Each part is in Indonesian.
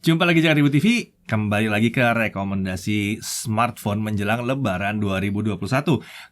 Jumpa lagi dengan Ribu TV, kembali lagi ke rekomendasi smartphone menjelang Lebaran 2021.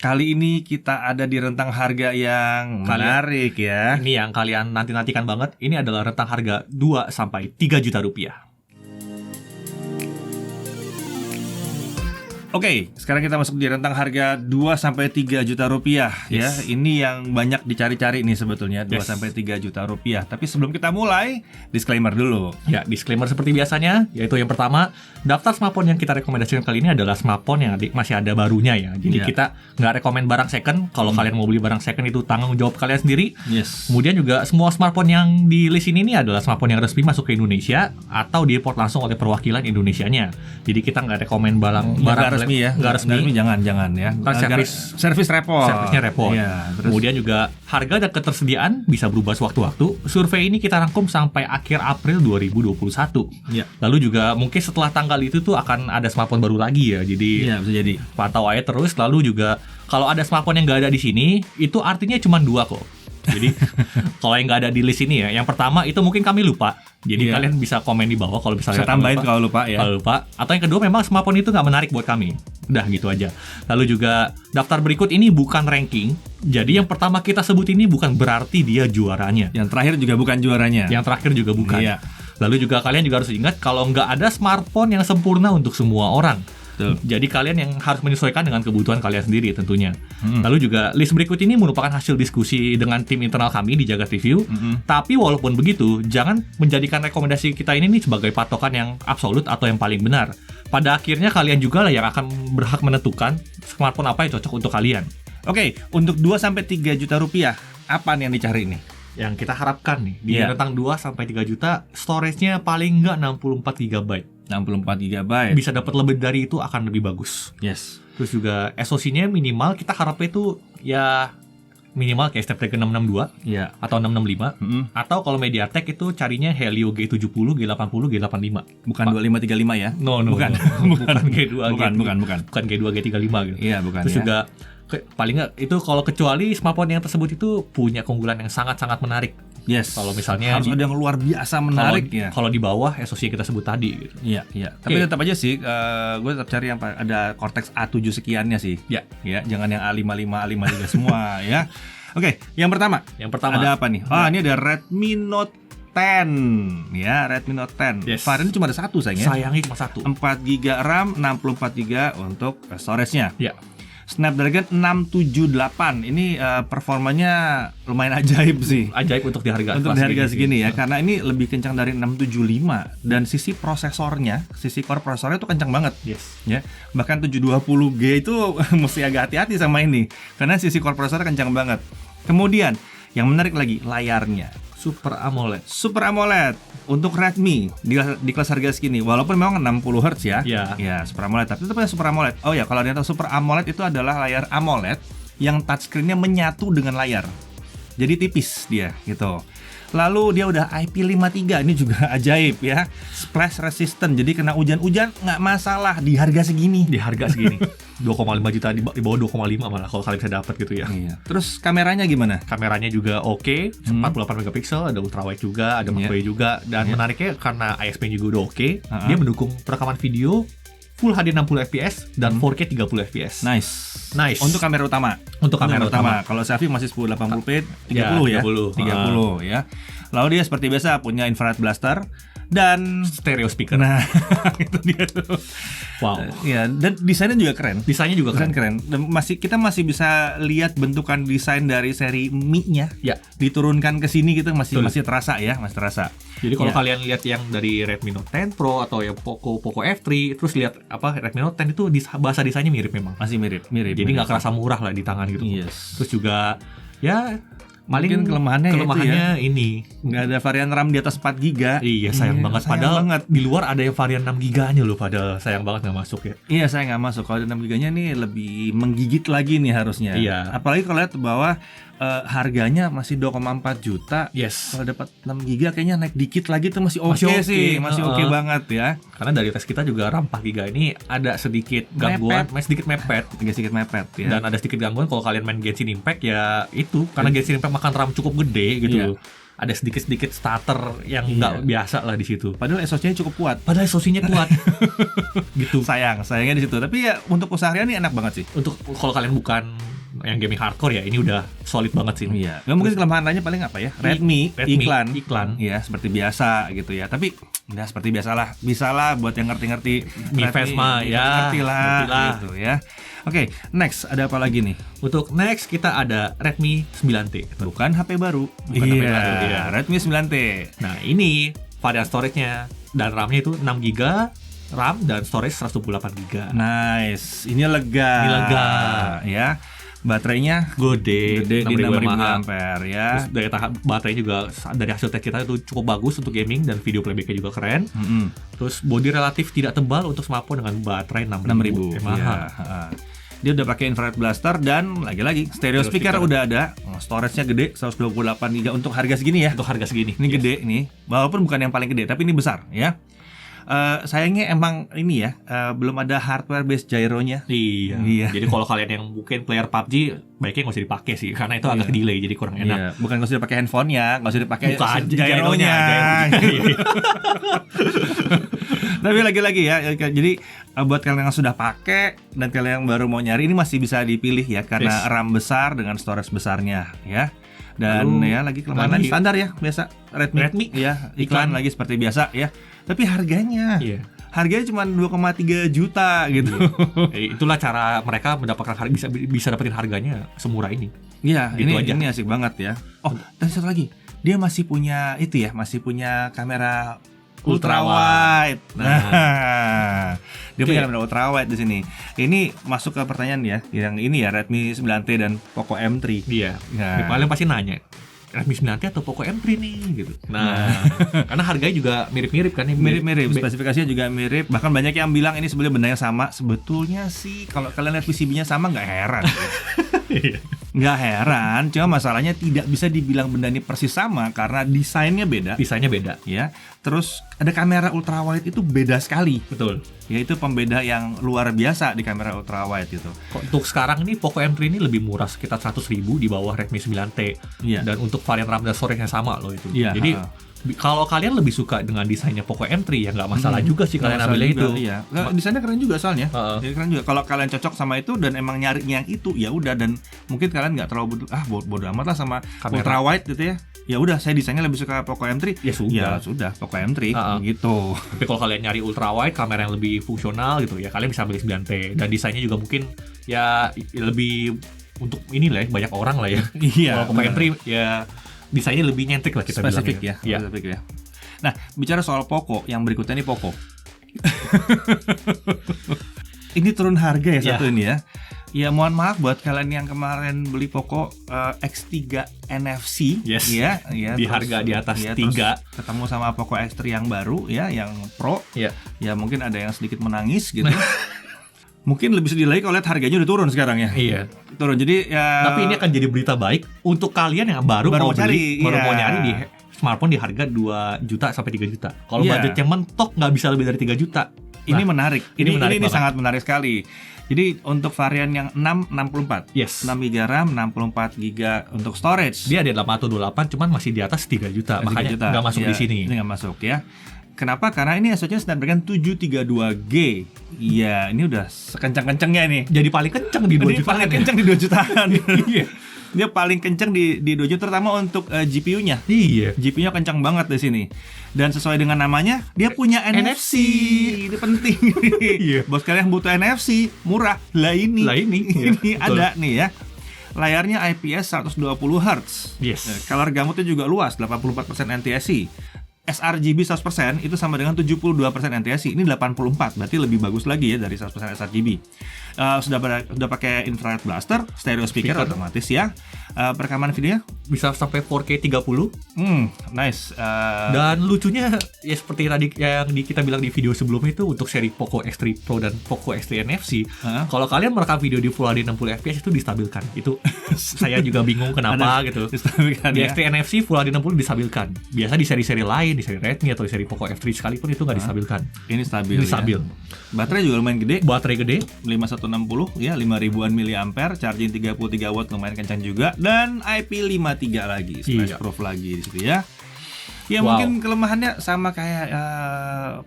Kali ini kita ada di rentang harga yang menarik ya. Ini yang kalian nanti-nantikan banget. Ini adalah rentang harga 2-3 juta rupiah. Oke, sekarang kita masuk di rentang harga 2-3 juta rupiah ya. Ini yang banyak dicari-cari nih sebetulnya, 2-3 juta rupiah. Tapi sebelum kita mulai, disclaimer dulu. Ya, disclaimer seperti biasanya, yaitu yang pertama, daftar smartphone yang kita rekomendasikan kali ini adalah smartphone yang masih ada barunya ya. Jadi kita nggak rekomend barang second. Kalau kalian mau beli barang second itu tanggung jawab kalian sendiri. Kemudian juga semua smartphone yang di list ini adalah smartphone yang resmi masuk ke Indonesia atau diimport langsung oleh perwakilan Indonesianya. Jadi kita nggak rekomend barang resmi ya, nggak resmi, jangan ya. Servis repot. Servisnya repot. Ya, kemudian juga harga dan ketersediaan bisa berubah sewaktu-waktu. Survei ini kita rangkum sampai akhir April 2021. Ya. Lalu juga mungkin setelah tanggal itu tuh akan ada smartphone baru lagi ya. Jadi bisa jadi. Pantau aja terus. Lalu juga kalau ada smartphone yang nggak ada di sini, itu artinya cuma 2 kok. Jadi kalau yang nggak ada di list ini ya, yang pertama itu mungkin kami lupa. Jadi kalian bisa komen di bawah kalau misalnya saya tambahin kalau lupa ya. Kalau lupa. Atau yang kedua memang smartphone itu nggak menarik buat kami. Udah gitu aja. Lalu juga daftar berikut ini bukan ranking. Jadi yang pertama kita sebut ini bukan berarti dia juaranya. Yang terakhir juga bukan juaranya. Yang terakhir juga bukan. Iya. Lalu juga kalian juga harus ingat kalau nggak ada smartphone yang sempurna untuk semua orang. Jadi kalian yang harus menyesuaikan dengan kebutuhan kalian sendiri tentunya. Lalu juga list berikut ini merupakan hasil diskusi dengan tim internal kami di Jagat Review. Tapi walaupun begitu, jangan menjadikan rekomendasi kita ini nih sebagai patokan yang absolut atau yang paling benar. Pada akhirnya kalian juga lah yang akan berhak menentukan smartphone apa yang cocok untuk kalian. Oke, untuk 2-3 juta rupiah, apa nih yang dicari nih? Yang kita harapkan nih di rentang 2-3 juta, storage-nya paling nggak 64 GB. 64 GB. Bisa dapat lebih dari itu akan lebih bagus. Terus juga SoC-nya minimal kita harapnya itu ya minimal kayak Snapdragon 662 atau 665 atau kalau MediaTek itu carinya Helio G70, G80, G85. Bukan 2535 ya? Bukan G2, bukan G2, G35 gitu. Iya, bukan. Terus juga paling nggak itu kalau kecuali smartphone yang tersebut itu punya keunggulan yang sangat-sangat menarik. Kalau misalnya harus ada yang luar biasa menarik ya. Kalau di bawah SoC yang kita sebut tadi gitu. Iya. Tapi tetap aja sih gue tetap cari yang ada Cortex A7 sekiannya sih. Ya, jangan yang A55, A53 semua ya. Oke, yang pertama ada apa nih? Ini ada Redmi Note 10 ya, Redmi Note 10. Variannya cuma ada satu sayangnya. Sayangnya cuma satu. 4GB RAM, 64GB untuk storage-nya. Ya. Snapdragon 678. Ini performanya lumayan ajaib sih. Ajaib untuk di harga segini ya, karena ini lebih kencang dari 675 dan sisi prosesornya, sisi core prosesornya itu kencang banget. Ya. Bahkan 720G itu mesti agak hati-hati sama ini karena sisi core prosesor kencang banget. Kemudian yang menarik lagi layarnya. Super AMOLED untuk Redmi di kelas harga segini, walaupun memang 60Hz ya. Super AMOLED, tapi tetapnya Super AMOLED. Oh ya, kalau dia tahu Super AMOLED itu adalah layar AMOLED yang touchscreen-nya menyatu dengan layar. Jadi tipis dia gitu. Lalu dia udah IP53, ini juga ajaib ya. Splash resistant, jadi kena hujan-hujan nggak masalah di harga segini. 2,5 juta, di bawah 2,5 malah kalau kalian bisa dapat gitu ya. Terus kameranya gimana? Kameranya juga oke, 48 megapiksel, ada ultrawide juga, ada macro juga. Dan menariknya karena ISP juga udah oke, dia mendukung perekaman video Full HD 60 fps dan 4K 30 fps. Nice. Untuk kamera utama. Kalau selfie masih 1080p 30 ya. 30 ya. Lalu dia seperti biasa punya infrared blaster dan stereo speaker. Nah, itu dia tuh. Wow. Ya, dan desainnya juga keren. Keren. Dan kita masih bisa lihat bentukan desain dari seri Mi-nya. Diturunkan ke sini gitu masih terasa ya, masih terasa. Jadi kalau kalian lihat yang dari Redmi Note 10 Pro atau yang Poco F3, terus lihat Redmi Note 10 itu bahasa desainnya mirip memang. Masih mirip. Jadi nggak kerasa murah lah di tangan gitu. Terus juga ya mungkin kelemahannya ini nggak ada varian RAM di atas 4GB. Iya, sayang banget. Padahal di luar ada yang varian 6GB-nya loh, padahal sayang banget nggak masuk ya. Iya, saya nggak masuk. Kalau 6GB-nya nih lebih menggigit lagi nih harusnya. Apalagi kalau lihat bahwa harganya masih 2,4 juta. Yes. Kalau dapat 6 GB kayaknya naik dikit lagi tuh masih oke sih, masih oke banget ya. Karena dari tes kita juga RAM 4 GB ini ada sedikit gangguan, sedikit mepet ya. Dan ada sedikit gangguan kalau kalian main Genshin Impact ya itu, karena Genshin Impact makan RAM cukup gede gitu. Iya. ada sedikit-sedikit stutter yang nggak biasa lah di situ. Padahal SoC-nya cukup kuat. Padahal SoC-nya kuat. Gitu. Sayangnya di situ. Tapi ya untuk keseharian ini enak banget sih. Untuk kalau kalian bukan yang gaming hardcore ya, ini udah solid banget sih. Iya. Nggak mungkin kelemahan lainnya paling apa ya? Redmi iklan. Iya, seperti biasa gitu ya. Tapi udah seperti biasalah. Bisalah buat yang ngerti-ngerti. Mi Fast mah ya. Ngerti lah gitu ya. Oke, next ada apa lagi nih? Untuk next kita ada Redmi 9T. Bukan HP baru. Bukan HP baru, iya. Redmi 9T. Nah, ini varian storage-nya dan RAM-nya itu 6GB RAM dan storage 128GB. Nice. Ini lega. Ya. Baterainya gede di 6000 mAh ya. Terus daya tahan baterai juga dari hasil tes kita itu cukup bagus untuk gaming dan video playback-nya juga keren. Terus body relatif tidak tebal untuk smartphone dengan baterai 6000 mAh. Ya. Dia udah pakai infrared blaster dan lagi-lagi stereo speaker udah ada. Storage-nya gede 128GB untuk harga segini ya. Untuk harga segini. Ini gede nih. Walaupun bukan yang paling gede tapi ini besar ya. Sayangnya emang ini ya belum ada hardware based gyronya. Iya. Jadi kalau kalian yang mungkin player PUBG baiknya nggak usah dipakai sih karena itu agak delay jadi kurang enak. Iya. Bukan nggak usah dipakai handphonenya, nggak usah dipakai gyronya. Tapi lagi-lagi ya, jadi buat kalian yang sudah pakai dan kalian yang baru mau nyari ini masih bisa dipilih ya karena RAM besar dengan storage besarnya ya. Dan ya lagi kelemahan standar ya biasa Redmi ya iklan lagi seperti biasa ya. Tapi harganya cuma 2,3 juta gitu. Itulah cara mereka mendapatkan bisa dapetin harganya semurah ini. Iya, gitu ini asik banget ya. Oh, dan satu lagi, dia masih punya kamera ultra wide. Nah, dia punya kamera ultra wide di sini. Ini masuk ke pertanyaan ya, yang ini ya Redmi 9T dan Poco M3. Iya. Nah, paling pasti nanya Redmi 9T atau Poco M3 nih gitu. Nah, karena harganya juga mirip-mirip kan. Mirip-mirip, spesifikasinya juga mirip. Bahkan banyak yang bilang ini sebenarnya bendanya sama. Sebetulnya sih kalau kalian lihat PCB-nya sama nggak heran. Nggak heran, cuma masalahnya tidak bisa dibilang benda ini persis sama karena desainnya beda. Ya. Terus ada kamera ultrawide itu beda sekali. Betul. Ya itu pembeda yang luar biasa di kamera ultrawide itu. Untuk sekarang ini Poco M3 ini lebih murah sekitar 100.000 di bawah Redmi 9T. Iya. Dan untuk varian RAM dan storage-nya sama loh itu. Iya, jadi kalau kalian lebih suka dengan desainnya Poco M3 ya nggak masalah juga sih kalian ambilnya itu. Iya. Desainnya keren juga soalnya. Keren juga. Kalau kalian cocok sama itu dan emang nyarinya yang itu ya udah, dan mungkin kalian nggak terlalu bodo amat lah sama ultrawide gitu ya. Ya udah, saya desainnya lebih suka Poco M3. Ya sudah Poco M3 gitu. Tapi kalau kalian nyari ultrawide, kamera yang lebih fungsional gitu ya, kalian bisa ambil 9T dan desainnya juga mungkin ya lebih untuk inilah banyak orang lah ya. Iya. Kalau Poco M3 ya desainnya lebih nyentrik lah kita spesifik bilang ya. Spesifik ya. Nah, bicara soal Poco, yang berikutnya nih Poco. Ini turun harga ya satu ini ya. Ya mohon maaf buat kalian yang kemarin beli Poco X3 NFC ya di harga di atas 3 ketemu sama Poco X3 yang baru ya, yang Pro. Ya mungkin ada yang sedikit menangis gitu. Mungkin lebih sedih lagi kalau lihat harganya udah turun sekarang ya. Iya. Turun. Jadi ya. Tapi ini akan jadi berita baik untuk kalian yang baru mau nyari di smartphone di harga 2 juta sampai 3 juta. Kalau budgetnya mentok nggak bisa lebih dari 3 juta. Ini menarik. Ini sangat menarik sekali. Jadi untuk varian yang 664. 6GB RAM, 64GB untuk storage. Dia ada 828 cuman masih di atas 3 juta. Makanya nggak masuk di sini. Ini nggak masuk ya. Kenapa? Karena ini SoC-nya Snapdragon 732G. Iya, ini udah sekencang-kencangnya nih. Jadi paling kencang di 2 jutaan. Paling kencang di 2 jutaan. Iya. Dia paling kencang di 2 juta, terutama untuk GPU-nya. Iya. GPU-nya kencang banget di sini. Dan sesuai dengan namanya, dia punya NFC. Ini penting. Iya. Bos kalian butuh NFC, murah. Lah ini ada nih ya. Layarnya IPS 120Hz. Yes. Color gamutnya juga luas, 84% NTSC. sRGB 100% itu sama dengan 72% NTSC. Ini 84, berarti lebih bagus lagi ya dari 100% sRGB. Sudah pakai infrared blaster, stereo speaker otomatis ya. Perekaman videonya bisa sampai 4K 30. Nice. Dan lucunya ya seperti tadi yang kita bilang di video sebelumnya itu untuk seri Poco X3 Pro dan Poco X3 NFC. Kalau kalian merekam video di Full HD 60 fps itu distabilkan. Itu saya juga bingung kenapa gitu. Di X3 NFC Full HD 60 distabilkan. Biasa di seri-seri lain, di seri Redmi atau di seri Poco F3 sekalipun itu nggak distabilkan. Ini stabil. Ya. Baterai juga lumayan gede. Baterai gede. 5160 ya, 5000-an mAh, charging 33 watt lumayan kencang juga, dan IP53 3 lagi, splash proof lagi di situ ya. Ya mungkin kelemahannya sama kayak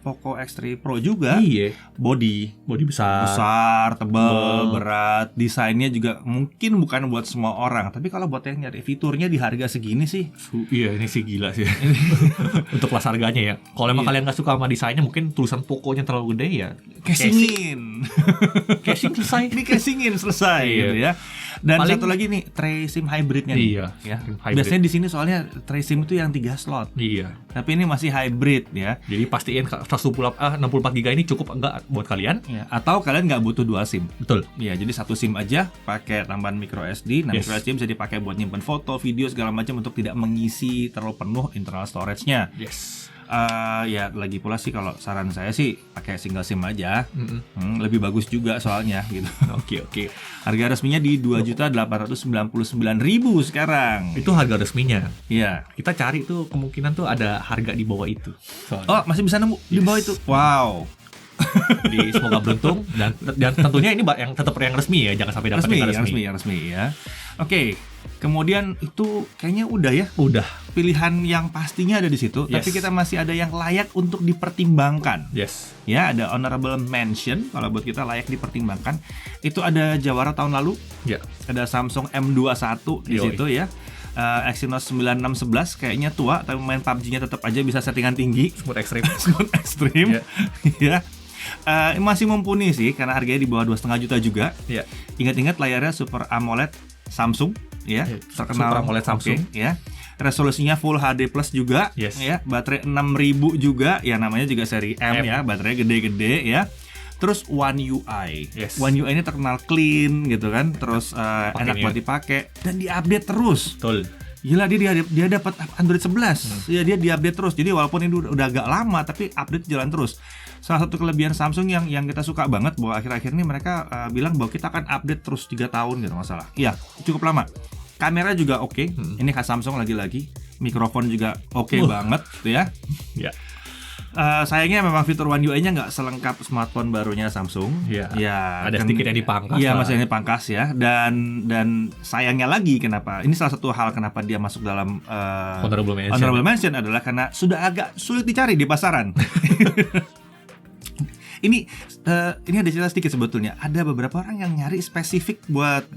Poco X3 Pro juga. Iya. Body besar, tebal, berat. Desainnya juga mungkin bukan buat semua orang. Tapi kalau buat yang nyari fiturnya di harga segini sih, iya ini sih gila sih. Untuk kelas harganya ya. Kalau emang kalian nggak suka sama desainnya, mungkin tulisan Poco-nya terlalu gede ya. casingin. Casing selesai. Ini casingin selesai gitu ya. Dan Paling, satu lagi nih, tray SIM hybridnya nih. Iya, Ya. hybrid. Biasanya di sini soalnya tray SIM itu yang 3 slot. Iya. Tapi ini masih hybrid ya. Jadi pastiin 64 GB ini cukup enggak buat kalian? Ya, atau kalian nggak butuh 2 SIM. Betul. Ya, jadi 1 SIM aja pakai tambahan micro SD. Nah, micro SD bisa dipakai buat nyimpen foto, video segala macam untuk tidak mengisi terlalu penuh internal storage-nya. Yes. Ya lagi pula sih kalau saran saya sih pakai single SIM aja. Lebih bagus juga soalnya gitu. Oke. Harga resminya di 2.899.000 sekarang. Itu harga resminya. Iya. Kita cari tuh kemungkinan tuh ada harga di bawah itu. Soalnya. Oh, masih bisa nemu di bawah itu. Wow. Di semoga beruntung dan tentunya ini yang tetap yang resmi ya, jangan sampai dapat yang resmi ya. Oke. Kemudian itu kayaknya udah ya. Udah. Pilihan yang pastinya ada di situ, Yes. tapi kita masih ada yang layak untuk dipertimbangkan. Yes. Ya, ada honorable mention kalau buat kita layak dipertimbangkan. Itu ada Jawara tahun lalu. Ya. Ada Samsung M21 di situ ya. Exynos 9611 kayaknya tua, tapi main PUBG-nya tetap aja bisa settingan tinggi. Smooth Extreme. Smooth Extreme. Ya. Ya. Masih mumpuni sih karena harganya di bawah 2,5 juta juga. Ya. Ingat-ingat layarnya Super AMOLED Samsung ya, Super terkenal AMOLED Samsung. Okay, ya. Resolusinya Full HD Plus juga. Yes. Ya, baterai 6000 juga, ya namanya juga seri M. Ya, baterai gede-gede ya. Terus One UI. Yes. One UI ini terkenal clean gitu kan. Terus enak buat dipakai dan diupdate terus. Betul. Gila, dia dapat Android 11. Ya, dia diupdate terus. Jadi walaupun ini udah agak lama tapi update jalan terus. Salah satu kelebihan Samsung yang kita suka banget bahwa akhir-akhir ini mereka bilang bahwa kita akan update terus 3 tahun gitu masalah. Iya, cukup lama. Kamera juga oke. Ini khas Samsung lagi-lagi. Mikrofon juga oke banget gitu ya. Ya. Sayangnya memang fitur One UI-nya nggak selengkap smartphone barunya Samsung. Ya. Ya, Ada sedikit yang dipangkas. Iya, lah. masih yang dipangkas ya. Dan sayangnya lagi kenapa? Ini salah satu hal kenapa dia masuk dalam honorable mention adalah karena sudah agak sulit dicari di pasaran. Ini ada cerita sedikit sebetulnya. Ada beberapa orang yang nyari spesifik buat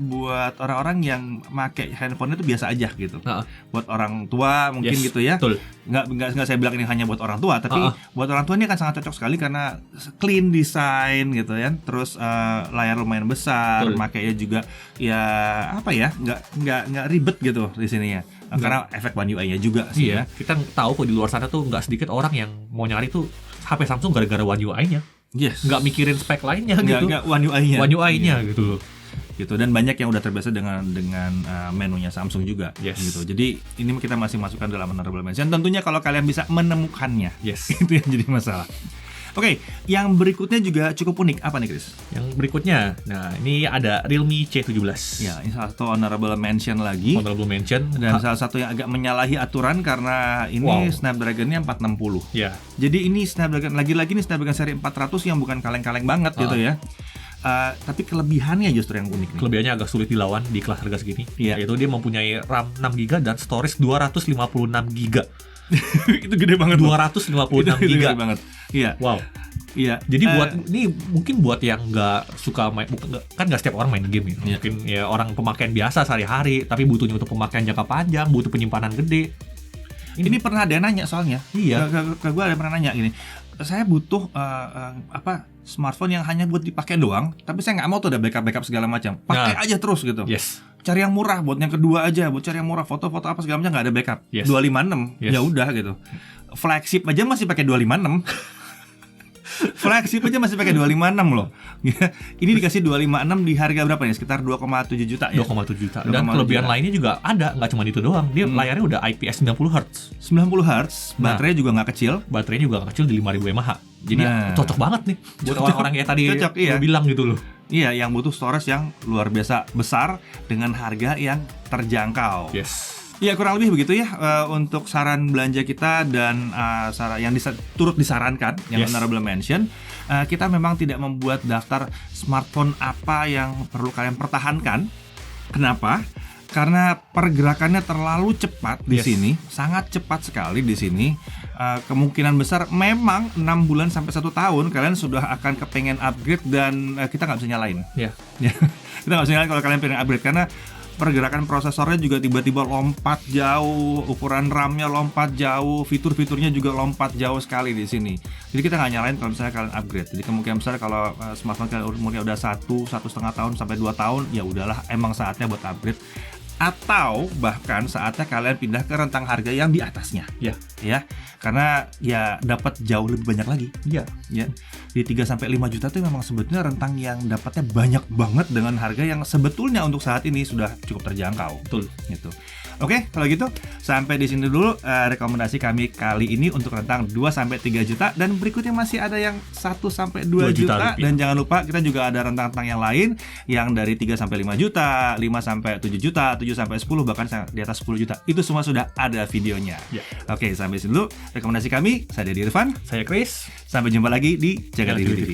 orang-orang yang pakai handphone itu biasa aja gitu. Buat orang tua mungkin gitu ya. Betul. Nggak saya bilang ini hanya buat orang tua, tapi buat orang tua ini akan sangat cocok sekali karena clean design gitu ya. Terus layar lumayan besar, makanya juga ya apa ya, nggak ribet gitu di sini ya. Karena efek One UI-nya juga sih ya. Kita tahu kok di luar sana tuh nggak sedikit orang yang mau nyari tuh HP Samsung gara-gara One UI-nya. Yes. Nggak mikirin spek lainnya gitu. Nggak One UI-nya. One UI-nya gitu. Gitu, dan banyak yang udah terbiasa dengan menunya Samsung juga. Yes. Gitu. Jadi ini kita masih masukkan dalam honorable mention. Tentunya kalau kalian bisa menemukannya. Yes. Itu yang jadi masalah. Oke, yang berikutnya juga cukup unik. Apa nih, Chris? Yang berikutnya, nah ini ada Realme C17. Ya, ini salah satu honorable mention lagi. Honorable mention. Dan salah satu yang agak menyalahi aturan karena ini Snapdragon-nya 460. Ya. Jadi ini Snapdragon, lagi-lagi ini Snapdragon seri 400 yang bukan kaleng-kaleng banget gitu ya. Tapi kelebihannya justru yang unik nih. Kelebihannya agak sulit dilawan di kelas harga segini. Iya. Yaitu dia mempunyai RAM 6GB dan storage 256GB. Itu gede banget. 256 itu giga. gede banget. Iya. Wow. Iya. Jadi buat ini mungkin buat yang nggak suka main, kan nggak setiap orang main game ya. Iya. Mungkin ya orang pemakaian biasa sehari-hari, tapi butuhnya untuk pemakaian jangka panjang, butuh penyimpanan gede. Ini pernah ada yang nanya soalnya. Iya. Ke gue ada yang pernah nanya gini. Saya butuh smartphone yang hanya buat dipakai doang, tapi saya nggak mau tuh ada backup segala macam. Pakai aja terus gitu. Yes. Cari yang murah buat yang kedua aja, buat cari yang murah, foto-foto apa segala macam nggak ada backup. Yes. 256. Yes. Ya udah gitu. Flagship aja masih pakai 256. Flagship aja masih pakai 256 loh. Ini dikasih 256 di harga berapa nih? Sekitar 2,7 juta ya. 2,7 juta. Dan kelebihan lainnya juga ada, nggak cuma itu doang. Dia layarnya udah IPS 90 Hz. 90 Hz, baterainya juga nggak kecil. Baterainya juga nggak kecil di 5000 mAh. Jadi cocok banget nih buat orang-orang kayak tadi iya. bilang gitu loh. Iya, yang butuh storage yang luar biasa besar dengan harga yang terjangkau. Yes. Ya kurang lebih begitu ya untuk saran belanja kita dan saran yang turut disarankan yang honorable mention. Kita memang tidak membuat daftar smartphone apa yang perlu kalian pertahankan. Kenapa? karena pergerakannya terlalu cepat di sini, sangat cepat sekali di sini. Kemungkinan besar memang 6 bulan sampai 1 tahun kalian sudah akan kepengen upgrade dan kita nggak bisa nyalain. Ya. Kita nggak bisa nyalain kalau kalian pengen upgrade karena pergerakan prosesornya juga tiba-tiba lompat jauh, ukuran RAM-nya lompat jauh, fitur-fiturnya juga lompat jauh sekali di sini. Jadi kita nggak nyalain kalau misalnya kalian upgrade. Jadi kemungkinan besar kalau smartphone kalian umurnya udah 1,5 tahun sampai 2 tahun, ya udahlah emang saatnya buat upgrade. Atau bahkan saatnya kalian pindah ke rentang harga yang di atasnya. Ya. Karena ya dapat jauh lebih banyak lagi. Ya. Di 3 sampai 5 juta itu memang sebetulnya rentang yang dapatnya banyak banget dengan harga yang sebetulnya untuk saat ini sudah cukup terjangkau. Betul. Gitu. Oke, kalau gitu sampai di sini dulu rekomendasi kami kali ini untuk rentang 2 sampai 3 juta dan berikutnya masih ada yang 1 sampai 2 juta dan jangan lupa kita juga ada rentang-rentang yang lain yang dari 3 sampai 5 juta, 5 sampai 7 juta, 7 sampai 10 bahkan di atas 10 juta. Itu semua sudah ada videonya. Oke, sampai sini dulu rekomendasi kami. Saya Dedi Irfan, saya Chris. Sampai jumpa lagi di Jaga Diri TV.